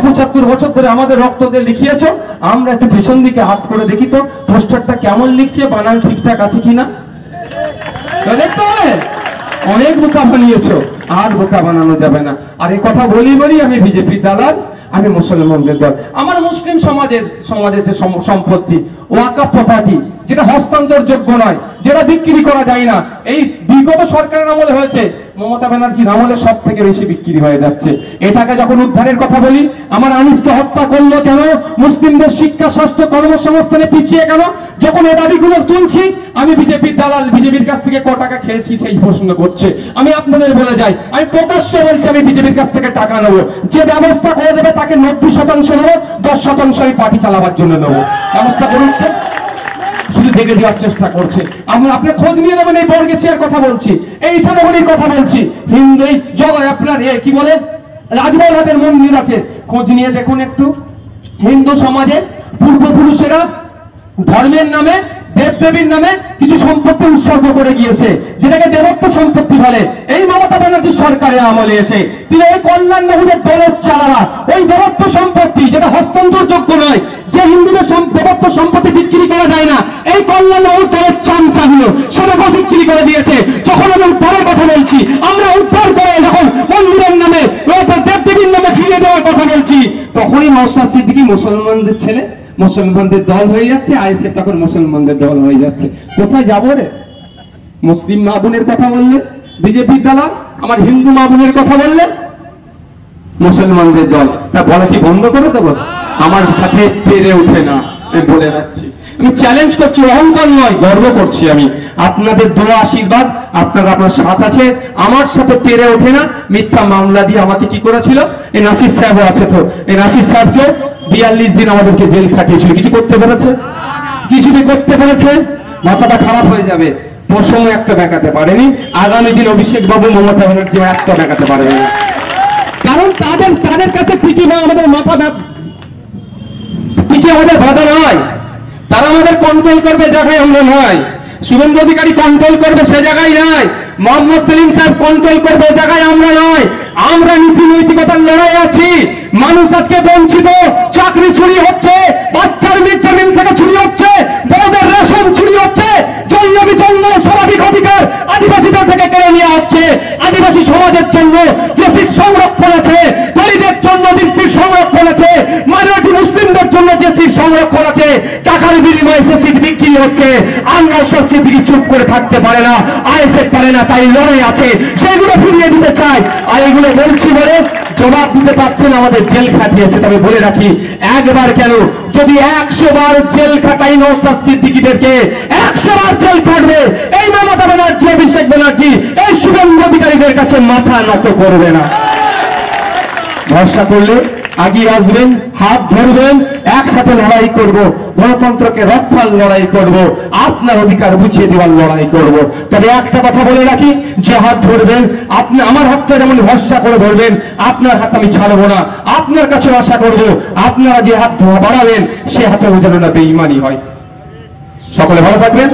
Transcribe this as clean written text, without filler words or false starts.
75 বছর ধরে আমাদের রক্ত দিয়ে লিখিয়েছ, আমরা একটু পেছন দিকে হাত করে দেখি তো পোস্টারটা কেমন লিখছে, বানান ঠিকঠাক আছে কিনা। দেখতে হবে, অনেক বোকা বানিয়েছো, আর বোকা বানানো যাবে না। আর এই কথা বলি আমি বিজেপির দালাল, আমি মুসলমানদের দল। আমার মুসলিম সমাজের যে সম্পত্তি ওয়াকফ প্রপার্টি, যেটা হস্তান্তরযোগ্য নয়, যেটা বিক্রি করা যায় না, এই বিগত সরকারের আমলে হয়েছে, মমতা ব্যানার্জির আমলে সব থেকে বেশি বিক্রি হয়ে যাচ্ছে। এটাকে যখন উদ্ধারের কথা বলি, আমার আনিসকে হত্যা করলো কেন, মুসলিমদের শিক্ষা, স্বাস্থ্য, কর্মসংস্থানে পিছিয়ে কেন, যখন এই দাবিগুলো তুলছি, আমি বিজেপির দালাল, বিজেপির কাছ থেকে ক টাকা খেয়েছি সেই প্রশ্ন করছে। আমি আপনাদের বলে যাই, আমি প্রকাশ্যে বলছি, আমি বিজেপির কাছ থেকে টাকা নেবো, যে ব্যবস্থা করে দেবে তাকে 90% নেবো, 10% আমি পার্টি চালাবার জন্য নেবো। ব্যবস্থা করুন, শুধু দেখে দেওয়ার চেষ্টা করছে। আপনি খোঁজ নিয়ে নেবেন, এই বর্গেছিয়ার কথা বলছি, এই ছাড়াবলির কথা বলছি, হিন্দু এই জগৎ আপনার কি বলে রাজবাড়িহাটের মন্দির আছে, খোঁজ নিয়ে দেখুন একটু। হিন্দু সমাজের পূর্বপুরুষেরা ধর্মের নামে, দেবদেবীর নামে কিছু সম্পত্তি উৎসর্গ করে গিয়েছে, যেটাকে দেবত্ব সম্পত্তি বলে। এই মমতা ব্যানার্জি সরকারের আমলে এসে তিনি ওই কল্যাণ বাবুদের দলের চালারা ওই দেবত্ব সম্পত্তি, যেটা হস্তান্তরযোগ্য নয়, যে হিন্দুদের দেবত্ব সম্পত্তি বিক্রি করা যায় না, এই কল্যাণ বাবুর দলের চামচাগুলো সেটাকেও বিক্রি করে দিয়েছে। যখন আমি উদ্ধারের কথা বলছি, আমরা উদ্ধার করে যখন মন্দিরের নামে, দেবদেবীর নামে ফিরিয়ে দেওয়ার কথা বলছি, তখনই নওশাদ সিদ্দিকী মুসলমানদের ছেলে, মুসলমানদের দল হয়ে যাচ্ছে, আইএসএফ তখন মুসলমানদের দল হয়ে যাচ্ছে। কোথায় যাবো রে? মুসলিম মা বোনের কথা বললে বিজেপির দালাল, আমার হিন্দু মা বোনের কথা বললে মুসলমানদের দল। তা বলা কি বন্ধ করে দেবো? আমার সাথে পেরে ওঠে না, আমি বলে রাখছি। আমি চ্যালেঞ্জ করছি, অহংকার নয়, গর্ব করছি। আমি আপনাদের দোয়া আশীর্বাদ, আপনার সাথ আছে, আমার সাথে পেরে ওঠে না। মিথ্যা মামলা দিয়ে আমাকে কি করেছিল, এই নাসির সাহেবও আছে, তো এই নাসির সাহেবকে 42 দিন আমাদেরকে জেল খাটিয়েছিল। কিছু করতে পেরেছে? কিছুটি করতে পেরেছে? ভাষাটা খারাপ হয়ে যাবে, প্রসঙ্গ একটা দেখাতে পারেনি। আগামী দিন অভিষেক বাবু, মমতা ব্যানার্জি একটা দেখাতে পারবে না, কারণ তাদের কাছে টিকি না আমাদের মাথা, টিকি আমাদের বাধা নয়। তারা আমাদের কন্ট্রোল করবে জায়গায় আমরা নয়, শুভেন্দু অধিকারী কন্ট্রোল করবে সে জায়গায় নয়, মোহাম্মদ সেলিম সাহেব কন্ট্রোল করবে জায়গায় আমরা নয়। আমরা নীতি নৈতিকতার লড়াই আছি। মানুষ আজকে বঞ্চিত, চাকরি চুরি হচ্ছে, বাচ্চার মিড ডে মিল থেকে চুরি হচ্ছে, বড়দের রেশন চুরি হচ্ছে, জঙ্গি জঙ্গলের স্বাভাবিক অধিকার আদিবাসীদের থেকে কেড়ে নেওয়া হচ্ছে। আদিবাসী সমাজের জন্য যে সিট সংরক্ষণ আছে, দলিতদের জন্য যে সিট সংরক্ষণ আছে, মাইনরিটি মুসলিমদের জন্য যে সিট সংরক্ষণ আছে, টাকার বিনিময়ে সে সিট বিক্রি হচ্ছে। আমরা সিদ্দিকী চুপ করে থাকতে পারে না, আইএসএফ পারে না, তাই লড়াই আছে, সেগুলো ফিরিয়ে দিতে চাই। আর এগুলো বলছি বলে জবাব দিতে পারছেন, আমাদের জেল খাটিয়েছে। তবে বলে রাখি, একবার কেন, যদি 100 বার জেল খাটাই নওশাদ সিদ্দিকীদেরকে, 100 বার জেল খাটবে এই মমতা ব্যানার্জি, অভিষেক ব্যানার্জি, এই শুভেন্দু অধিকারীদের কাছে মাথা নত করবে না। ভরসা করলে আগিয়ে আসবেন, হাত ধরবেন, একসাথে লড়াই করব, গণতন্ত্রকে রক্ষার লড়াই করব, আপনার অধিকার বুঝিয়ে দেওয়ার লড়াই করব। তবে একটা কথা বলে রাখি, যে হাত ধরবেন, আপনি আমার হাতটা যেমন ভরসা করে ধরবেন, আপনার হাত আমি ছাড়বো না। আপনার কাছে আশা করব, আপনারা যে হাত বাড়াবেন সে হাতেও যেন না বেঈমানি হয়। সকলে ভালো থাকবেন।